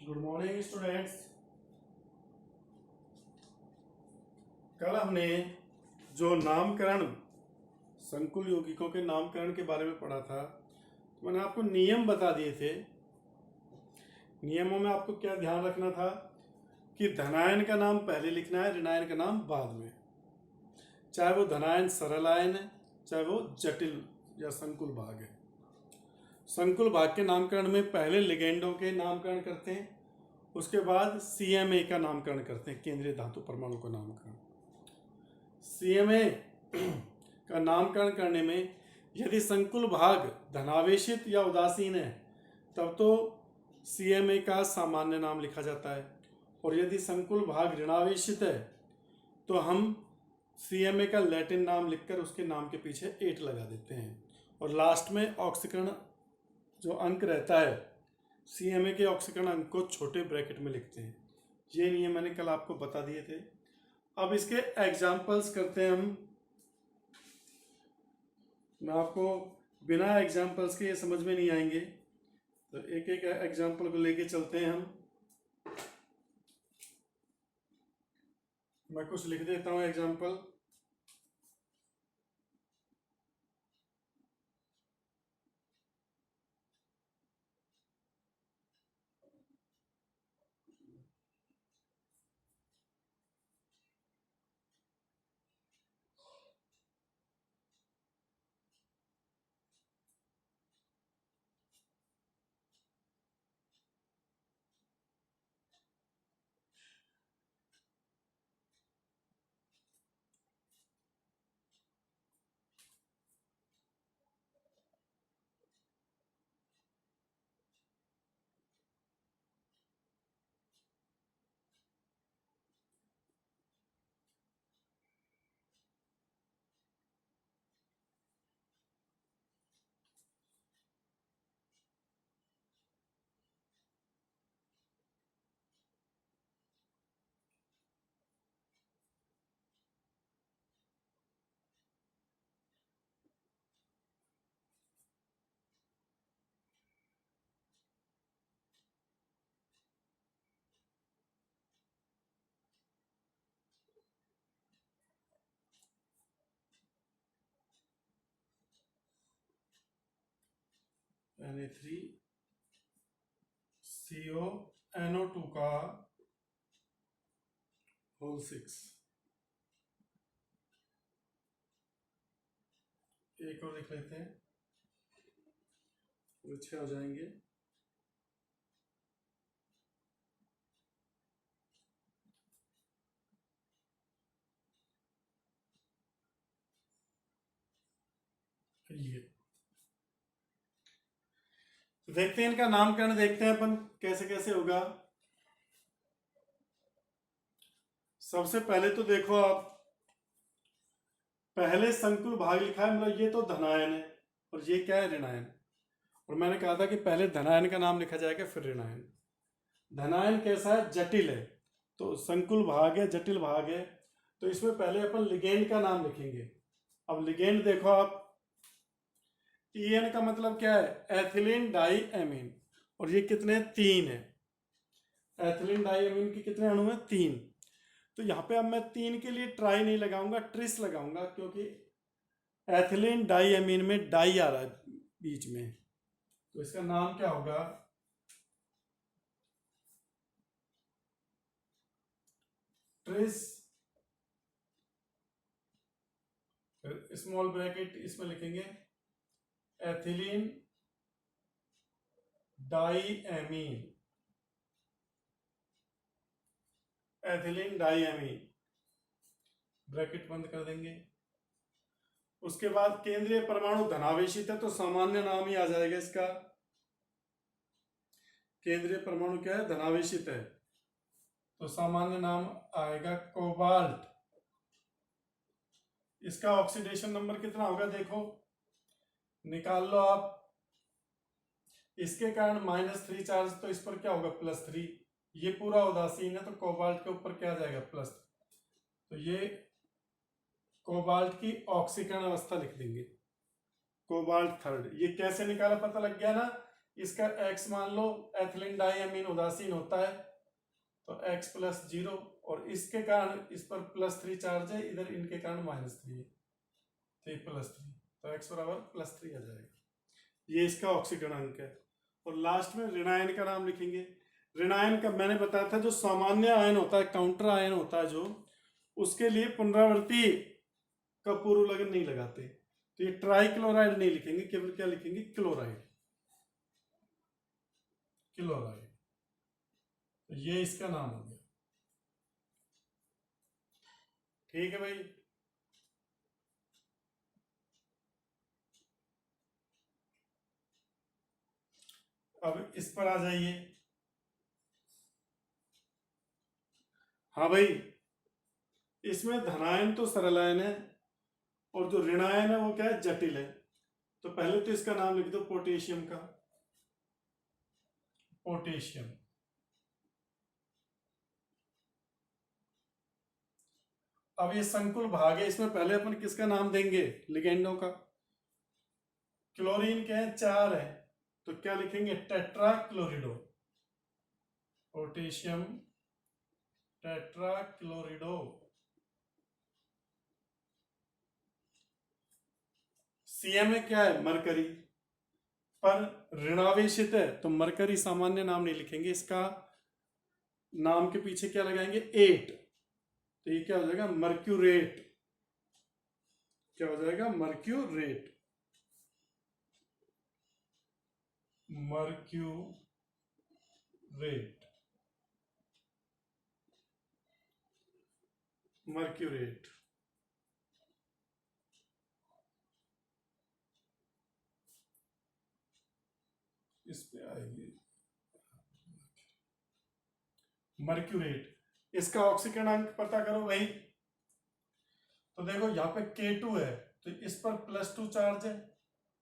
Good morning students. कल हमने जो नामकरण संकुल यौगिकों के नामकरण के बारे में पढ़ा था, तो मैंने आपको नियम बता दिए थे। नियमों में आपको क्या ध्यान रखना था कि धनायन का नाम पहले लिखना है, ऋणायन का नाम बाद में। चाहे वो धनायन सरल आयन है, चाहे वो जटिल या संकुल भाग है। संकुल भाग के नामकरण में पहले लिगेंडों के नामकरण करते हैं, उसके बाद सीएमए का नामकरण करते हैं, केंद्रीय धातु परमाणु का नामकरण। सीएमए का नामकरण करने में यदि संकुल भाग धनावेशित या उदासीन है तब तो सीएमए का सामान्य नाम लिखा जाता है, और यदि संकुल भाग ऋणावेशित है तो हम सीएमए का लैटिन नाम लिखकर उसके नाम के पीछे 8 लगा देते हैं, और लास्ट में ऑक्सीकरण जो अंक रहता है सीएमए के ऑक्सीकरण अंक को छोटे ब्रैकेट में लिखते हैं। ये नियम मैंने कल आपको बता दिए थे। अब इसके एग्जाम्पल्स करते हैं हम। मैं आपको बिना एग्जाम्पल्स के ये समझ में नहीं आएंगे, तो एक एक एग्जाम्पल को लेके चलते हैं हम। मैं कुछ लिख देता हूँ एग्जाम्पल। Na3CO NO2 का होल 6। एक और लिख लेते हैं, वो 6 हो जाएंगे। ये तो देखते हैं इनका नामकरण, देखते हैं अपन कैसे कैसे होगा। सबसे पहले तो देखो आप, पहले संकुल भाग लिखा है, मतलब ये तो धनायन है और ये क्या है, ऋणायन। और मैंने कहा था कि पहले धनायन का नाम लिखा जाएगा फिर ऋणायन। धनायन कैसा है, जटिल है, तो संकुल भाग है, जटिल भाग है, तो इसमें पहले अपन लिगेंड का नाम लिखेंगे। अब लिगेंड देखो आप, EN का मतलब क्या है, एथिलीन डाई एमीन, और ये कितने, 3 है। एथिलीन डाई एमीन के कितने अणु हैं, 3। तो यहाँ पे अब मैं 3 के लिए ट्राई नहीं लगाऊंगा, ट्रिस लगाऊंगा, क्योंकि एथिलीन डाई एमीन में डाई आ रहा है बीच में, तो इसका नाम क्या होगा, ट्रिस, फिर स्मॉल ब्रैकेट इसमें लिखेंगे ethylenediamine, ethylenediamine, bracket बंद कर देंगे। उसके बाद केंद्रीय परमाणु धनावेशित है, तो सामान्य नाम ही आ जाएगा इसका। केंद्रीय परमाणु क्या है, धनावेशित है, तो सामान्य नाम आएगा कोबाल्ट। इसका ऑक्सीडेशन नंबर कितना होगा, देखो निकाल लो आप। इसके कारण -3 चार्ज, तो इस पर क्या होगा, +3। ये पूरा उदासीन है, तो कोबाल्ट के ऊपर क्या आ जाएगा, +3। तो ये कोबाल्ट की ऑक्सीकरण अवस्था लिख देंगे, कोबाल्ट 3। ये कैसे निकाला, पता लग गया ना, इसका x मान लो, एथिलीन डाइअमीन उदासीन होता है तो x प्लस 0, और इसके कारण इस पर +3 चार्ज है, इधर इनके कारण -3 है, तो +3, तो x बराबर +3 आ जाएगा। ये इसका ऑक्सीकरणांक है। और लास्ट में ऋणायन का नाम लिखेंगे। ऋणायन का मैंने बताया था, जो सामान्य आयन होता है, काउंटर आयन होता है जो, उसके लिए पुनरावृत्ति का पूर्व लगन नहीं लगाते, तो ये ट्राइक्लोराइड नहीं लिखेंगे, केवल क्या लिखेंगे, क्लोराइड, क्लोराइड। तो ये इसका नाम हो गया। ठीक है भाई। अब इस पर आ जाइए। हाँ भाई, इसमें धनायन तो सरलायन है, और जो ऋणायन है वो क्या है, जटिल है। तो पहले तो इसका नाम लिख दो, पोटेशियम का, पोटेशियम। अब ये संकुल भाग है, इसमें पहले अपन किसका नाम देंगे, लिगेंडों का। क्लोरीन के हैं 4 है, तो क्या लिखेंगे, टेट्रा क्लोरिडो, पोटेशियम टेट्रा क्लोरिडो। सीएम में क्या है, मरकरी, पर ऋणावेशित है तो मरकरी सामान्य नाम नहीं लिखेंगे, इसका नाम के पीछे क्या लगाएंगे, 8, तो ये क्या हो जाएगा, मर्क्यूरेट, क्या हो जाएगा, मर्क्यूरेट, मर्क्यूरेट, मर्क्यूरेट। इस पे आएगी मर्क्यूरेट। इसका ऑक्सीकरणांक पता करो भाई। तो देखो यहाँ पे K2 है, तो इस पर +2 चार्ज है,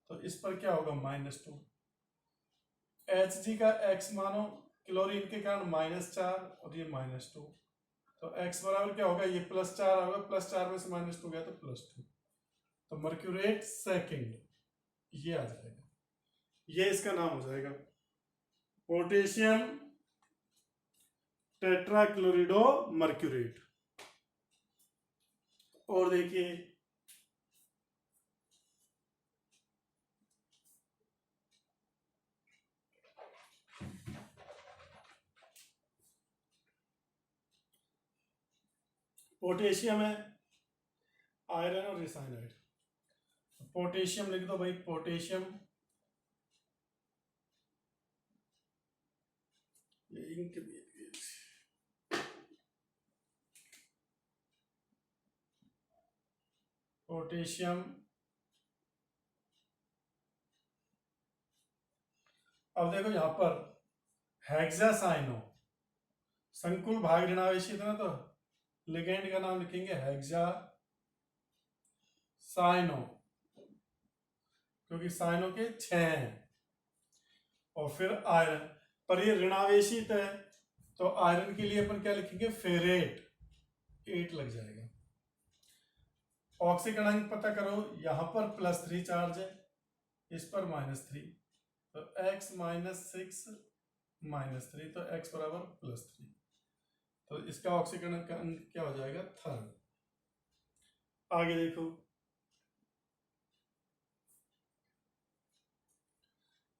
तो इस पर क्या होगा, -2। Hg का x मानो, क्लोरीन के कारण -4 और ये -2, तो x बराबर क्या होगा, ये +4 होगा, +4 में से -2 गया तो +2, तो मर्क्यूरेट सेकंड, ये आ जाएगा, ये इसका नाम हो जाएगा, पोटेशियम टेट्राक्लोरिडो मर्क्यूरेट। और देखिए, पोटेशियम है, आयरन और रिसाइनाइड। पोटेशियम लिख दो भाई, पोटेशियम, ये इंक भी है। पोटेशियम, अब देखो यहां पर हेक्सासाइनो, संकुल भाग ऋणावेशी था ना, तो लिगेंड का नाम लिखेंगे हेक्सा साइनो, क्योंकि साइनो के 6 हैं। और फिर आयरन, पर ये ऋणावेशित है, तो आयरन के लिए अपन क्या लिखेंगे, फेरेट, 8 लग जाएगा। ऑक्सीकरणांक पता करो, यहां पर +3 चार्ज है, इस पर -3, तो x -6 -3, तो x बराबर +3, तो इसका ऑक्सीकरण का अंक क्या हो जाएगा, 3rd। आगे देखो,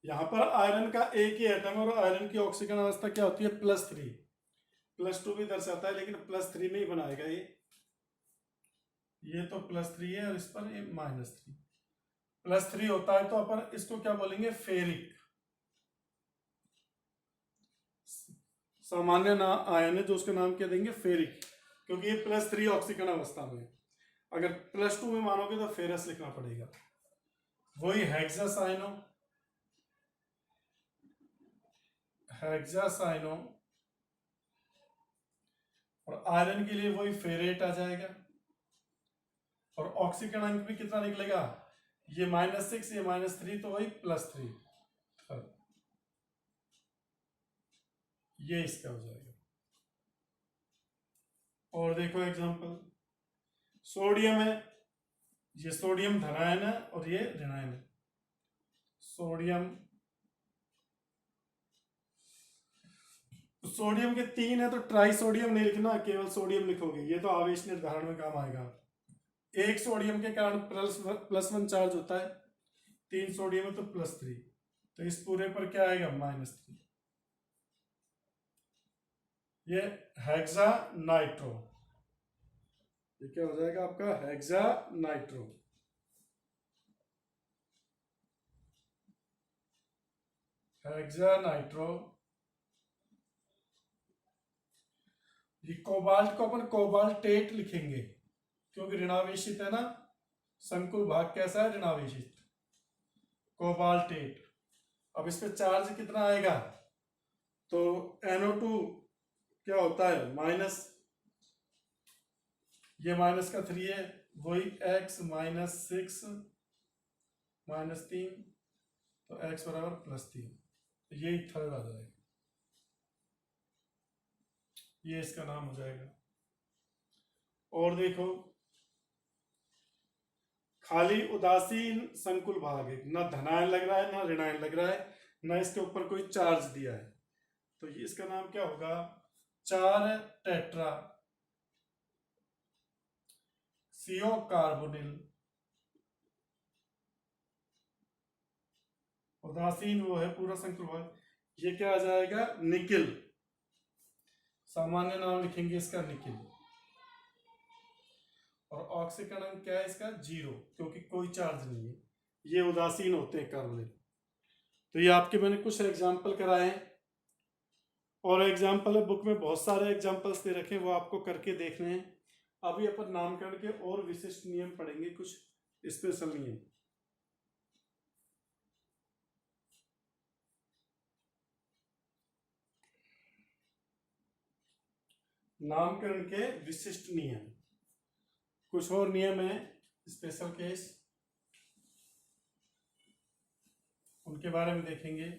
यहां पर आयरन का एक ही एटम है, और आयरन की ऑक्सीकरण अवस्था क्या होती है, +3, +2 भी दर्शाता है, लेकिन +3 में ही बनाएगा ये तो +3 है, और इस पर ये -3, +3 होता है तो अपन इसको क्या बोलेंगे, फेरिक, सामान्य ना आयन है जो उसका नाम क्या देंगे, फेरिक, क्योंकि ये +3 ऑक्सीकरण अवस्था में। अगर +2 में मानोगे तो फेरस लिखना पड़ेगा। वही हेक्सासाइनो, हेक्सासाइनो, और आयरन के लिए वही फेरेट आ जाएगा, और ऑक्सीकरण अंक भी कितना निकलेगा, ये -6, ये -3, तो वही +3, ये इसका हो जाएगा। और देखो एग्जांपल, सोडियम है, ये सोडियम धनायन है और ये ऋणायन है। सोडियम सोडियम के 3 है तो ट्राई सोडियम नहीं लिखना, केवल सोडियम लिखोगे, ये तो आवेश निर्धारण में काम आएगा। एक सोडियम के कारण +1 चार्ज होता है, 3 सोडियम है तो +3, तो इस पूरे पर क्या आएगा -3। ये हेक्सा नाइट्रो, ये क्या हो जाएगा आपका हेक्सा नाइट्रो। Hexa nitro. ये कोबाल्ट को अपन कोबाल्टेट लिखेंगे क्योंकि ऋणावेशित है ना, संकुल भाग कैसा है, ऋणावेशित, कोबाल्टेट। अब इस पे चार्ज कितना आएगा, तो NO2 क्या होता है माइनस, ये -3 है, वही x -6 -3, तो x बराबर +3, तो ये थर्ड आ जाएगा, ये इसका नाम हो जाएगा। और देखो खाली उदासीन संकुल भाग है, ना धनायन लग रहा है ना ऋणायन लग रहा है, ना इसके ऊपर कोई चार्ज दिया है, तो ये इसका नाम क्या होगा, 4 टेट्रा CO कार्बोनिल। उदासीन वो है पूरा संकुल भाग, ये क्या आ जाएगा, निकिल, सामान्य नाम लिखेंगे इसका निकिल। और ऑक्सीकरण अंक क्या है इसका 0, क्योंकि कोई चार्ज नहीं है, ये उदासीन होते हैं कार्बोनिल। तो ये आपके मैंने कुछ एग्जाम्पल कराए हैं, और एग्जाम्पल बुक में बहुत सारे एग्जाम्पल्स दे रखे हैं, वो आपको करके देखने हैं। अभी अपन नामकरण के और विशिष्ट नियम पढ़ेंगे, कुछ स्पेशल नियम। नामकरण के विशिष्ट नियम, कुछ और नियम है स्पेशल केस, उनके बारे में देखेंगे।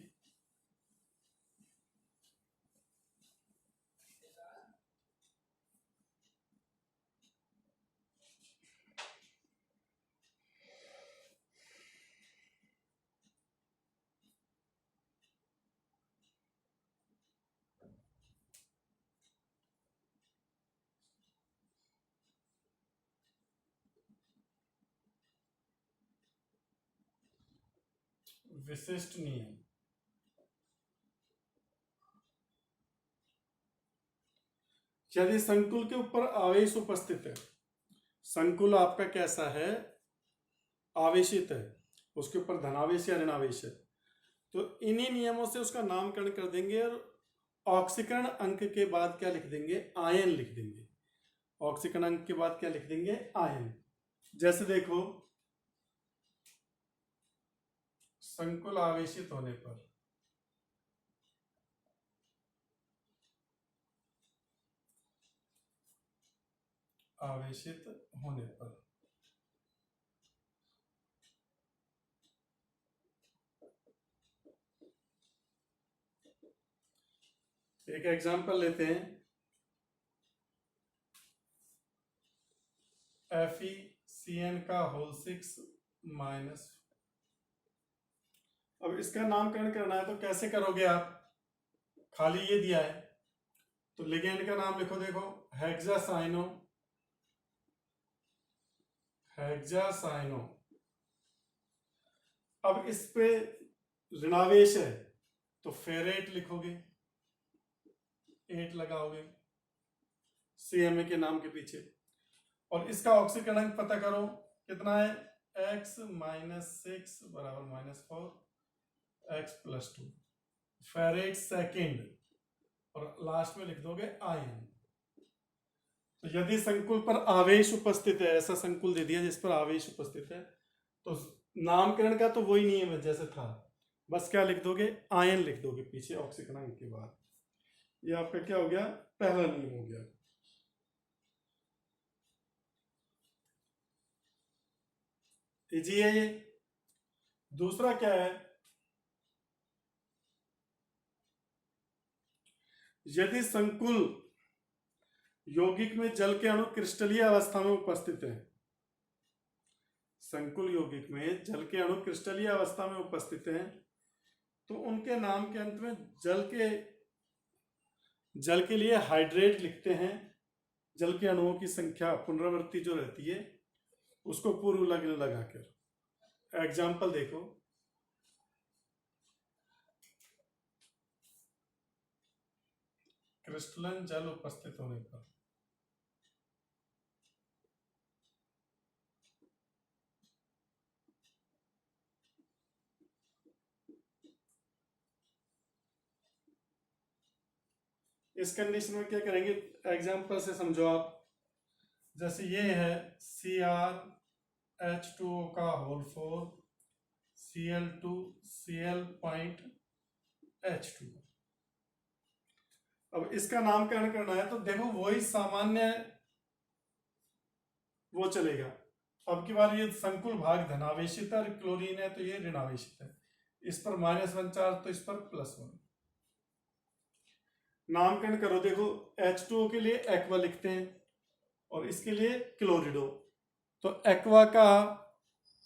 विशिष्ट नियम, यदि संकुल के ऊपर आवेश उपस्थित है, संकुल आपका कैसा है, आवेशित है, उसके ऊपर धनावेश या ऋणावेश है, तो इन्हीं नियमों से उसका नामकरण कर देंगे, और ऑक्सीकरण अंक के बाद क्या लिख देंगे, आयन लिख देंगे। ऑक्सीकरण अंक के बाद क्या लिख देंगे, आयन। जैसे देखो संकुल आवेशित होने पर आवेशित होने पर एक एग्जांपल लेते हैं, FeCN का होल 6 - अब इसका नामकरण करना है तो कैसे करोगे आप, खाली ये दिया है तो लिगेंड का नाम लिखो, देखो हेक्सासाइनो, हेक्सासाइनो। अब इस पे ऋणावेश है तो फेरेट लिखोगे, 8 लगाओगे CMA के नाम के पीछे, और इसका ऑक्सीकरण अंक पता करो कितना है, x -6 बराबर -4, x + 2, फेरेट सेकेंड, और लास्ट में लिख दोगे आयन। तो यदि संकुल पर आवेश उपस्थित है, ऐसा संकुल दे दिया जिस पर आवेश उपस्थित है, तो नामकरण का तो वही नियम है जैसे था, बस क्या लिख दोगे, आयन लिख दोगे पीछे ऑक्सीकरण अंक के बाद। ये आपका क्या हो गया, पहला नियम हो गया। इजी है ये। दूसरा क्या है, यदि संकुल यौगिक में जल के अणु क्रिस्टलीय अवस्था में उपस्थित है, संकुल यौगिक में जल के अणु क्रिस्टलीय अवस्था में उपस्थित हैं, तो उनके नाम के अंत में जल के जल के लिए हाइड्रेट लिखते हैं, जल के अणुओं की संख्या पुनरावृत्ति जो रहती है उसको पूर्व लग्न लगाकर। एग्जाम्पल देखो, क्रिस्टलन जल उपस्थित होने पर इस कंडीशन में क्या करेंगे, एग्जाम्पल से समझो आप। जैसे ये है CrH2O का होल 4 Cl2Cl पॉइंट H2। अब इसका नामकरण करना है तो देखो वही सामान्य वो चलेगा। अब की बार ये संकुल भाग धनावेशित है और क्लोरीन है तो ये ऋणावेशित है, इस पर -1 चार्ज तो इस पर +1। नामकरण करो, देखो H2O के लिए एक्वा लिखते हैं और इसके लिए क्लोरिडो। तो एक्वा का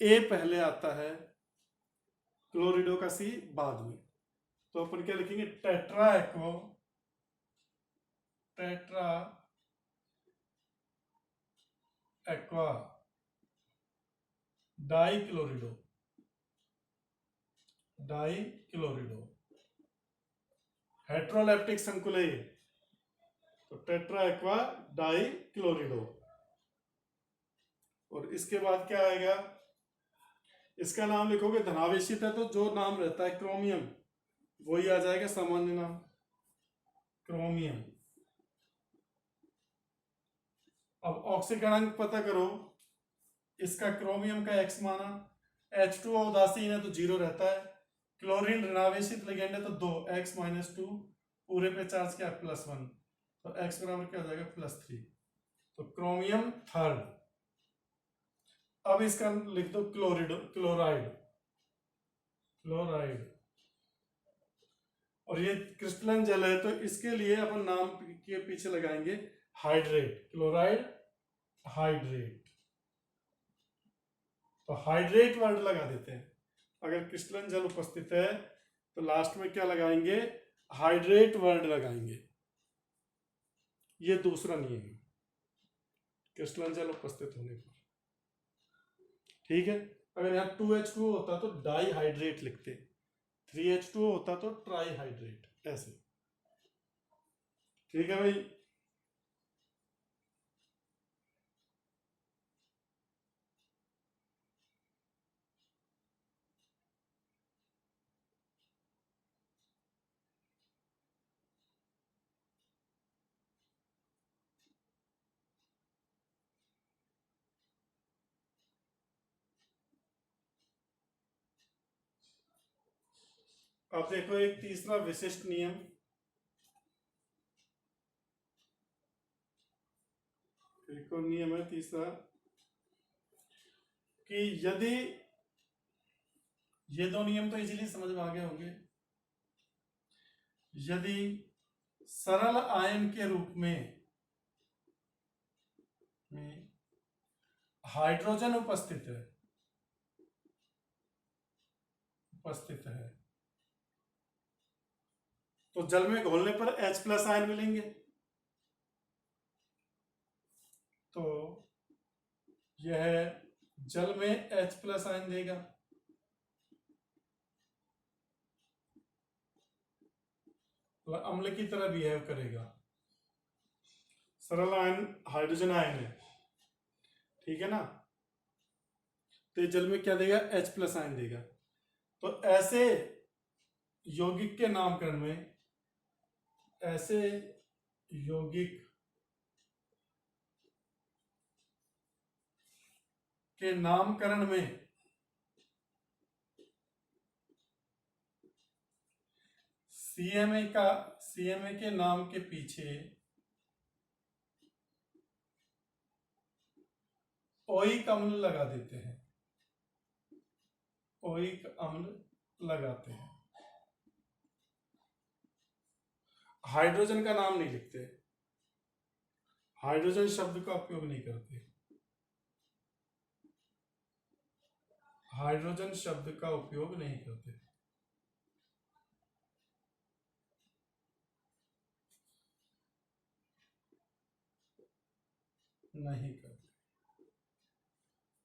A पहले आता है, क्लोरिडो का C बाद में। तो अपन क्या लिखेंगे, tetra aquo, tetra aqua di chlorido, di chlorido heteroleptic संकुल है ये, तो टेट्रा एक्वा डाई क्लोरिडो। और इसके बाद क्या आएगा, इसका नाम लिखोगे, धनावेशित है तो जो नाम रहता है क्रोमियम वही आ जाएगा सामान्य नाम, क्रोमियम। अब ऑक्सीकरणांक पता करो, इसका क्रोमियम का X माना, H2O उदासीन है तो 0 रहता है, क्लोरीन ऋणावेशित लिगेंड है तो 2 x - 2 पूरे पे चार्ज क्या +1, तो x बराबर क्या हो जाएगा +3, तो क्रोमियम थर्ड। अब इसका लिख दो क्लोराइड, क्लोराइड। और ये क्रिस्टलन जल है तो इसके लिए अपन नाम के पीछे लगाएंगे हाइड्रेट, क्लोराइड हाइड्रेट। तो हाइड्रेट वर्ड लगा देते हैं, अगर क्रिस्टलन जल उपस्थित है तो लास्ट में क्या लगाएंगे, हाइड्रेट वर्ड लगाएंगे। ये दूसरा नियम है क्रिस्टलन जल उपस्थित होने पर, ठीक है। अगर यहाँ 2H2O होता तो डाई हाइड्रेट लिखते, 3H2O होता तो ट्राई हाइड्रेट, ऐसे, ठीक है भाई। अब देखो एक तीसरा विशिष्ट नियम, एक और नियम है तीसरा, कि यदि, ये दो नियम तो इजीली समझ में आ गए होंगे, यदि सरल आयन के रूप में हाइड्रोजन उपस्थित है, तो जल में घोलने पर H+ आयन मिलेंगे। तो यह जल में H+ आयन देगा, तो अम्ल की तरह बिहेव करेगा। सरल आयन हाइड्रोजन आयन है, ठीक है ना, तो जल में क्या देगा, H+ आयन देगा। तो ऐसे यौगिक के नामकरण में, ऐसे यौगिक के नामकरण में CMA के नाम के पीछे ओइक अम्ल लगा देते हैं, ओइक अम्ल लगाते हैं। हाइड्रोजन का नाम नहीं लिखते, हाइड्रोजन शब्द का उपयोग नहीं करते, हाइड्रोजन शब्द का उपयोग नहीं करते। नहीं करते।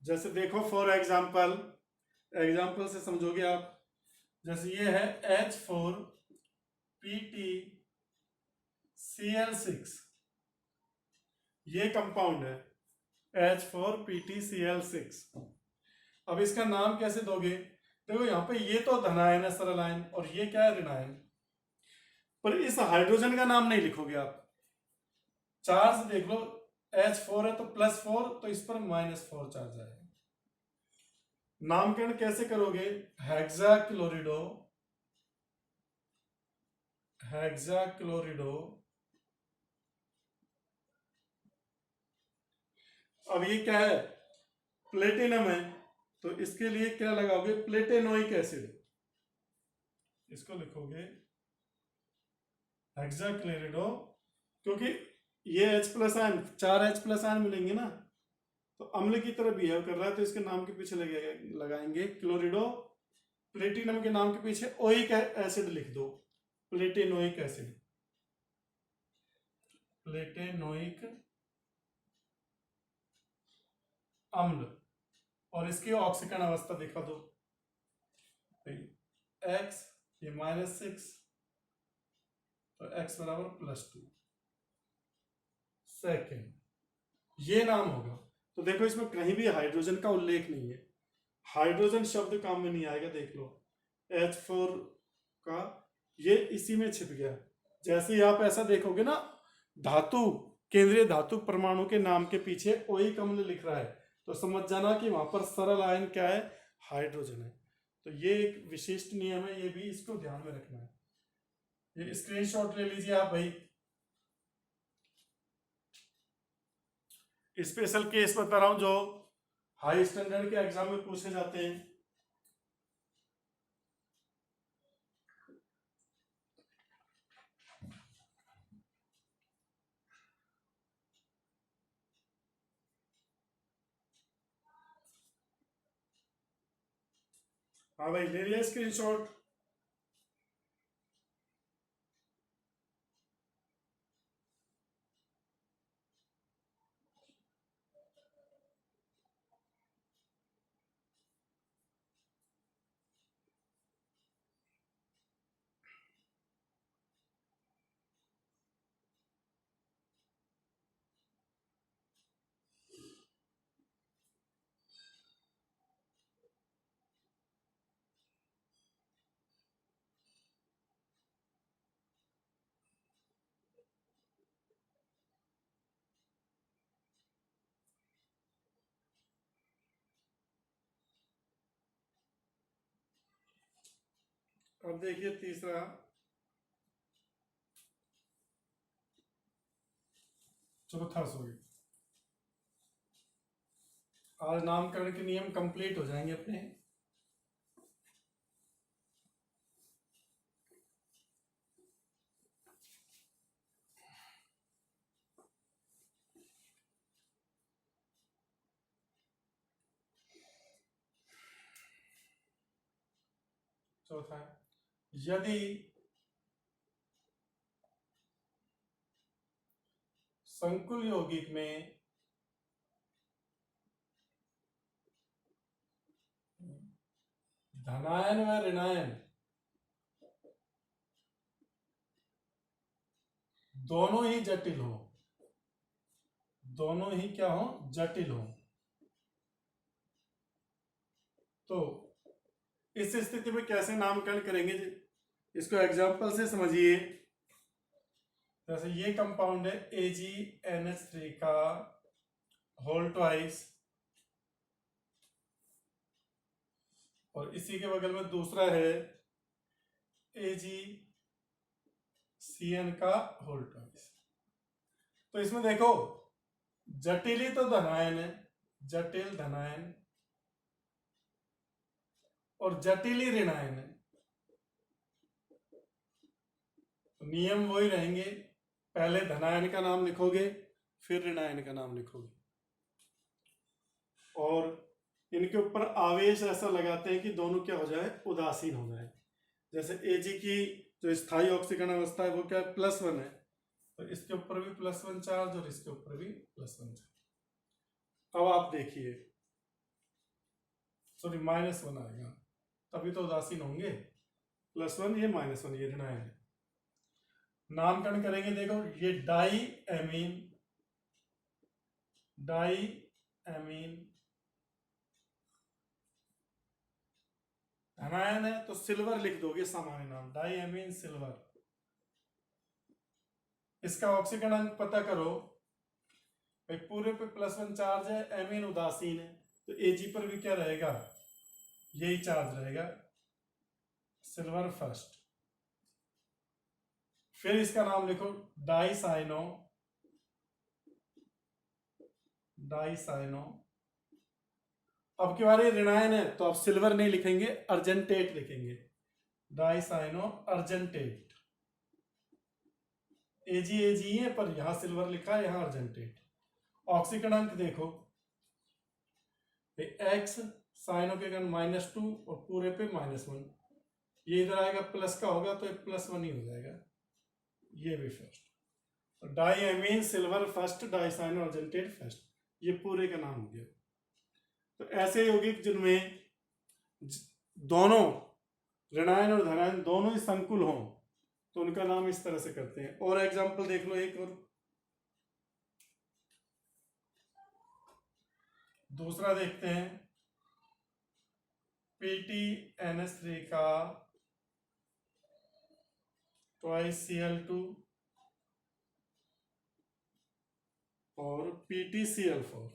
जैसे देखो फॉर एग्जाम्पल, एग्जाम्पल से समझोगे आप। जैसे ये है H4PtCl6, ये कंपाउंड है H4PtCl6। अब इसका नाम कैसे दोगे? देखो यहाँ पे ये तो धनायन है सरल आयन, और ये क्या है ऋणायन, पर इस हाइड्रोजन का नाम नहीं लिखोगे आप। चार्ज देख लो, H4 है तो +4, तो इस पर -4 चार्ज आएगा। नामकरण कैसे करोगे? हेक्साक्लोरिडो, हेक्साक्लोरिडो। अब ये क्या है? प्लेटिनम है, तो इसके लिए क्या लगाओगे? प्लेटेनोइक एसिड। इसको लिखोगे हेक्साक्लोरिडो, क्योंकि ये H+ आयन, 4 H+ आयन मिलेंगे ना, तो अम्ल की तरह बिहेव कर रहा है, तो इसके नाम के पीछे लगाएंगे क्लोरिडो। प्लेटिनम के नाम के पीछे ओइक एसिड लिख दो, प्लेटेनोइक एसिड, प्लेटेनोइक अम्ल। और इसकी ऑक्सीकरण अवस्था दिखा दो, X, ये -6, तो X बराबर +2 सेकेंड, ये नाम होगा। तो देखो इसमें कहीं भी हाइड्रोजन का उल्लेख नहीं है, हाइड्रोजन शब्द काम में नहीं आएगा। देख लो H4 का ये इसी में छिप गया। जैसे ही आप ऐसा देखोगे ना, धातु, केंद्रीय धातु परमाणु के नाम के पीछे ओइक अम्ल लिख रहा है, तो समझ जाना कि वहां पर सरल आयन क्या है? हाइड्रोजन है। तो ये एक विशिष्ट नियम है, ये भी इसको ध्यान में रखना है। ये स्क्रीनशॉट ले लीजिए आप भाई। स्पेशल केस बता रहा हूं जो हाई स्टैंडर्ड के एग्जाम में पूछे जाते हैं। हाँ भाई, ले लिया स्क्रीनशॉट। अब देखिए तीसरा, चौथा सॉरी, आज नामकरण के नियम कंप्लीट हो जाएंगे अपने। चौथा है, यदि संकुल यौगिक में धनायन व ऋणायन दोनों ही जटिल हो, दोनों ही क्या हो? जटिल हो, तो इस स्थिति में कैसे नामकरण करेंगे? इसको एग्जांपल से समझिए। जैसे ये कंपाउंड है AgNH3 का होल ट्वाइस, और इसी के बगल में दूसरा है AgCN का होल ट्वाइस। तो इसमें देखो जटिल ही तो धनायन है, जटिल धनायन, और जटिल ही ऋणायन है, तो नियम वही रहेंगे, पहले धनायन का नाम लिखोगे फिर ऋणायन का नाम लिखोगे, और इनके ऊपर आवेश ऐसा लगाते हैं कि दोनों क्या हो जाए? उदासीन हो जाए। जैसे Ag की जो स्थायी ऑक्सीकरण अवस्था है वो क्या है? +1 है, तो इसके ऊपर भी +1 चार्ज और इसके ऊपर भी +1 चार्ज। अब आप देखिए, सॉरी -1 आएगा, तभी तो उदासीन होंगे। +1 ये -1 ये ऋणायन है। नामकरण करेंगे, देखो ये डाई एमीन धनायन है तो सिल्वर लिख दोगे, सामान्य नाम डाई एमीन सिल्वर। इसका ऑक्सीकरण अंक पता करो भाई, पूरे पे +1 चार्ज है, एमीन उदासीन है, तो Ag पर भी क्या रहेगा, यही चार्ज रहेगा, सिल्वर फर्स्ट। फिर इसका नाम लिखो डाइसाइनो, अब की बार ऋणायन है तो आप सिल्वर नहीं लिखेंगे, अर्जेंटेट लिखेंगे, डाइसाइनो अर्जेंटेट। एजी है पर यहां सिल्वर लिखा है, यहां अर्जेंटेट। ऑक्सीकरण अंक देखो, एक्स साइनो के कारण -2 और पूरे पे -1, ये इधर आएगा प्लस का होगा तो +1 ही हो जाएगा, ये भी फर्स्ट। तो di amine silver first, dicyano argentate first, ये पूरे का नाम हो गया। तो ऐसे यौगिक जिनमें दोनों ऋणायन और धनायन दोनों ही संकुल हों तो उनका नाम इस तरह से करते हैं। और एग्जांपल देख लो एक और, दूसरा देखते हैं, PTNS3 का Cl2 और PTCl4।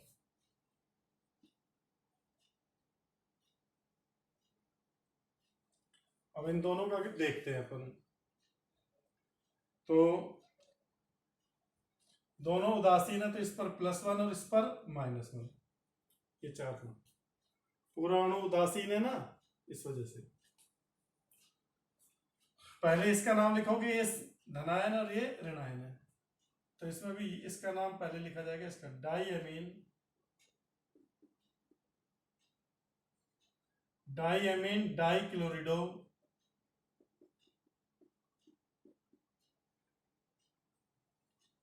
अब इन दोनों का देखते हैं अपन, तो दोनों उदासीन है तो इस पर +1 और इस पर -1, ये चार्ज में पूरा अणु उदासीन है ना, इस वजह से। पहले इसका नाम लिखोगे, ये धनायन और ये ऋणायन है, तो इसमें भी इसका नाम पहले लिखा जाएगा, इसका डाई एमीन डाई क्लोरिडो,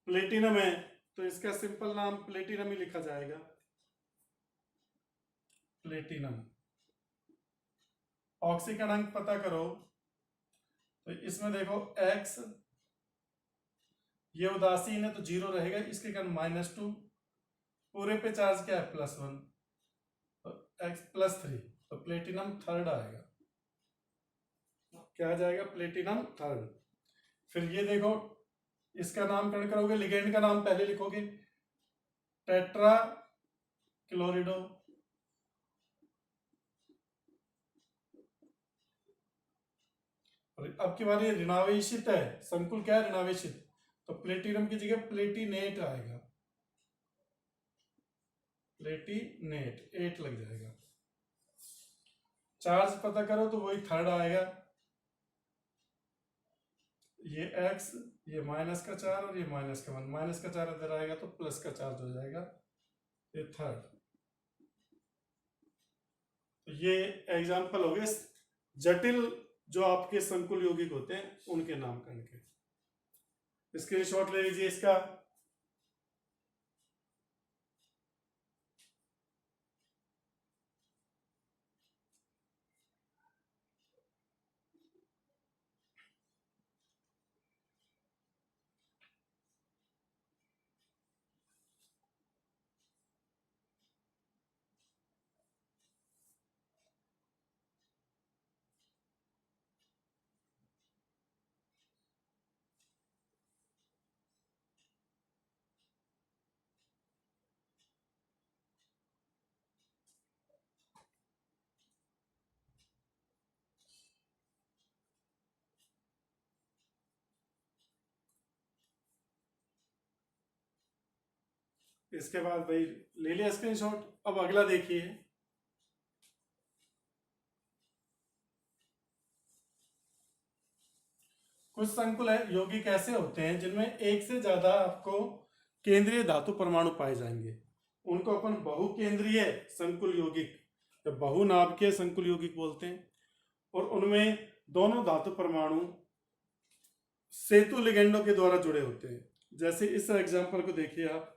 प्लेटिनम है तो इसका सिंपल नाम प्लेटिनम ही लिखा जाएगा, प्लेटिनम। ऑक्सीकरण अंक पता करो, तो इसमें देखो X ये उदासीन है तो 0 रहेगा, इसके कारण -2, पूरे पे चार्ज क्या है +1, तो X +3, तो प्लेटिनम थर्ड आएगा, क्या आ जाएगा, प्लेटिनम थर्ड। फिर ये देखो, इसका नामकरण करोगे, लिगेंड का नाम पहले लिखोगे, टेट्रा क्लोरिडो, अब की बार ये ऋणावेशित है, संकुल क्या है, ऋणावेशित, तो प्लेटिनम की जगह प्लेटिनेट आएगा, प्लेटिनेट 8 लग जाएगा। चार्ज पता करो तो वही थर्ड आएगा, ये X, ये -4 और ये -1, -4 इधर आएगा तो प्लस का चार्ज हो जाएगा, ये थर्ड। तो ये एग्जाम्पल हो गए जटिल जो आपके संकुल यौगिक होते हैं उनके नामकरण के। स्क्रीनशॉट ले लीजिए इसका। इसके बाद भाई ले लिया स्क्रीनशॉट। अब अगला देखिए, कुछ संकुल है यौगिक ऐसे होते हैं जिनमें एक से ज्यादा आपको केंद्रीय धातु परमाणु पाए जाएंगे, उनको अपन बहुकेंद्रीय संकुल यौगिक या बहुनाभिकीय संकुल यौगिक बोलते हैं। और उनमें दोनों धातु परमाणु सेतु लिगेंडों के द्वारा जुड़े होते हैं। जैसे इस एग्जांपल को देखिए आप,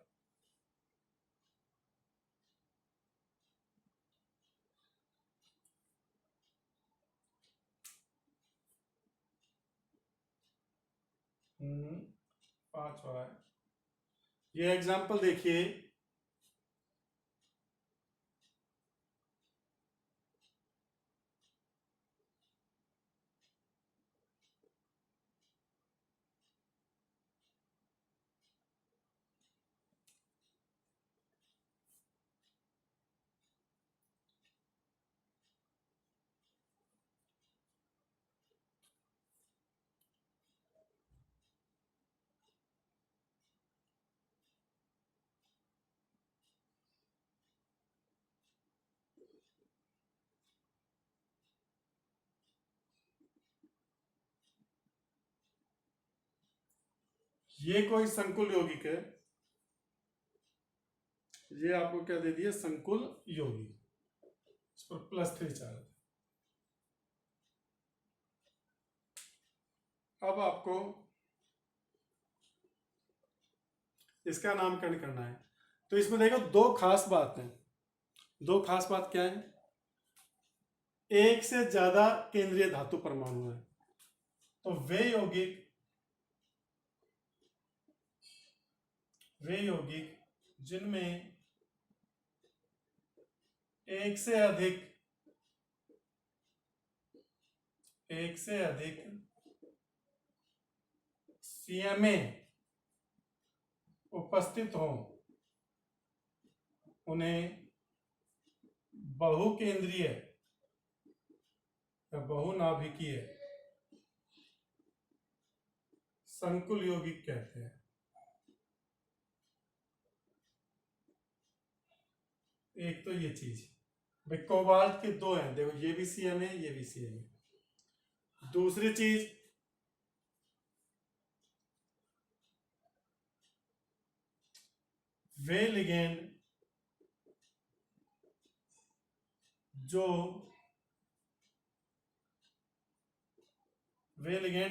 पांचवा है। ये एग्जाम्पल देखिए, ये कोई संकुल यौगिक है, ये आपको क्या दे दिया, संकुल यौगिक, इस पर +3 चार्ज। अब आपको इसका नामकरण करना है। तो इसमें देखो दो खास बात है। दो खास बात क्या है? एक से ज्यादा केंद्रीय धातु परमाणु है, तो वे यौगिक जिनमें एक से अधिक CMA उपस्थित हो, उन्हें बहुकेंद्रीय या बहुनाभिकीय संकुल यौगिक कहते हैं। एक तो ये चीज भाई, कोबाल्ट के दो हैं, देखो ये भी CMA ये भी CMA। दूसरी चीज, वे लिगेंड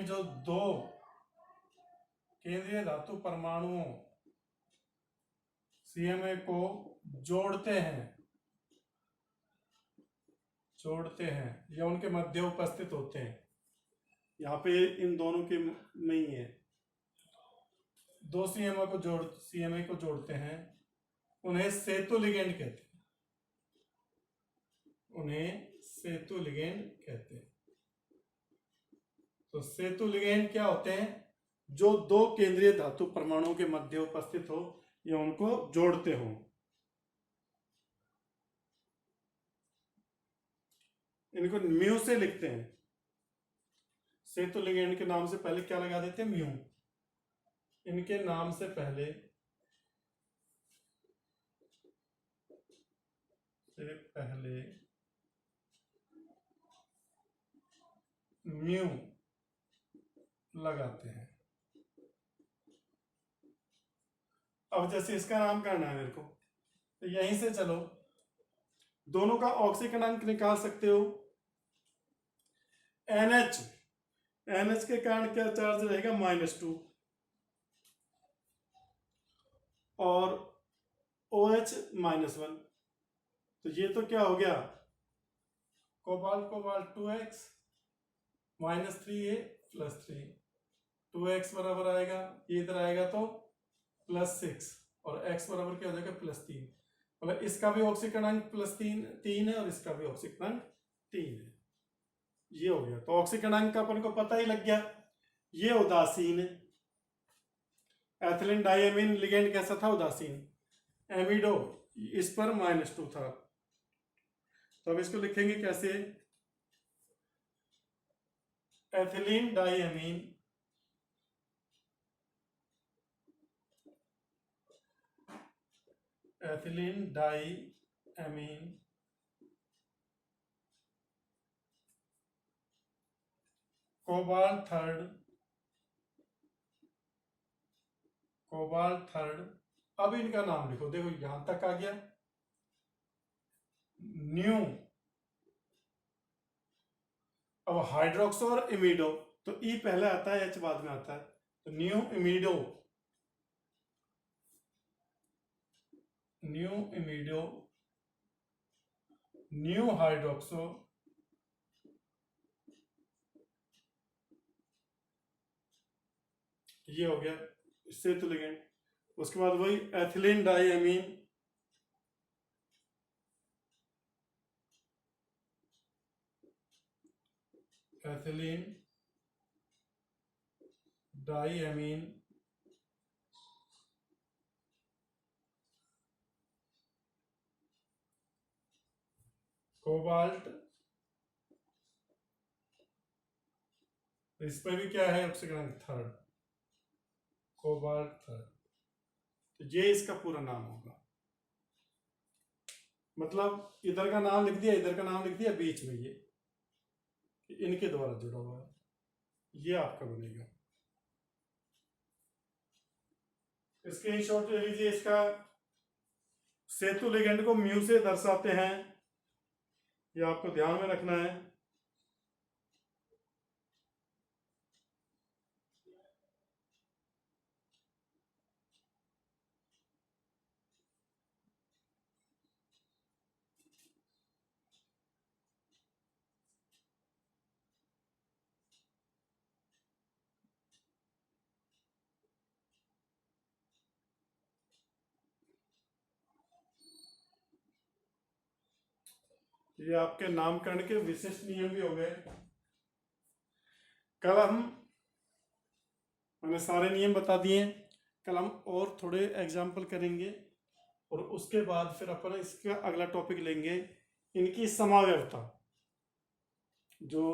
जो दो केंद्रीय धातु परमाणुओं CMA को जोड़ते हैं या उनके मध्य उपस्थित होते हैं। यहाँ पे इन दोनों के में ही है, दो CMA को जोड़ते हैं, उन्हें सेतु लिगेंड कहते हैं। तो सेतु लिगेंड क्या होते हैं? जो दो केंद्रीय धातु परमाणुओं के मध्य उपस्थित हो या उनको जोड़ते हो। इनको म्यू से लिखते हैं। सेतु लिगेंड के नाम से पहले क्या लगा देते हैं? म्यू। इनके नाम से पहले म्यू लगाते हैं। अब जैसे इसका नाम करना है मेरे को, तो यहीं से चलो दोनों का ऑक्सीकरणांक निकाल सकते हो। NH के कारण क्या चार्ज रहेगा? -2। और OH -1। तो ये तो क्या हो गया? कोबाल्ट 2x -3A +3, 2x बराबर आएगा, ये इधर आएगा तो +6, और x बराबर क्या हो जाएगा? +3। मतलब इसका भी ऑक्सीकरणांक +3 है और इसका भी ऑक्सीकरणांक 3 है। ये हो गया। तो ऑक्सीकरणांक का अपन को पता ही लग गया। ये उदासीन है। एथिलीन डाइएमीन लिगेंड कैसा था? उदासीन। एमिडो इस पर -2 था। तो अब इसको लिखेंगे कैसे? Ethylene diamine cobalt third. अब इनका नाम लिखो, देखो यहां तक आ गया। न्यू। अब हाइड्रोक्सो और इमिडो, तो ई पहले आता है, एच बाद में आता है। तो न्यू इमिडो न्यू हाइड्रोक्सो ये हो गया सेतु लिगेंड। उसके बाद वही एथिलीन डाइअमीन, एथिलीन डाइअमीन कोबाल्ट, इस पर भी क्या है आपसे क्रमांक थर्ड, कोबाल्ट थर्ड। तो ये इसका पूरा नाम होगा, मतलब इधर का नाम लिख दिया, इधर का नाम लिख दिया, बीच में ये इनके द्वारा जुड़ा हुआ है, ये आपका बनेगा। स्क्रीनशॉट ले लीजिए इसका। सेतु लिगेंड को म्यू से दर्शाते हैं, ये आपको ध्यान में रखना है। ये आपके नामकरण के विशिष्ट नियम भी हो गए। कल मैंने सारे नियम बता दिए, कल हम और थोड़े एग्जाम्पल करेंगे और उसके बाद फिर अपन इसका अगला टॉपिक लेंगे, इनकी समाव्यवस्था। जो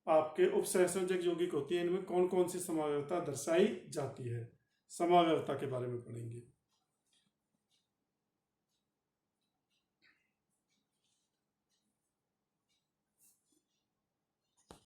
आपके उपसंयोजक यौगिक होती है, इनमें कौन कौन सी समाव्यवस्था दर्शाई जाती है, समाव्यवस्था के बारे में पढ़ेंगे।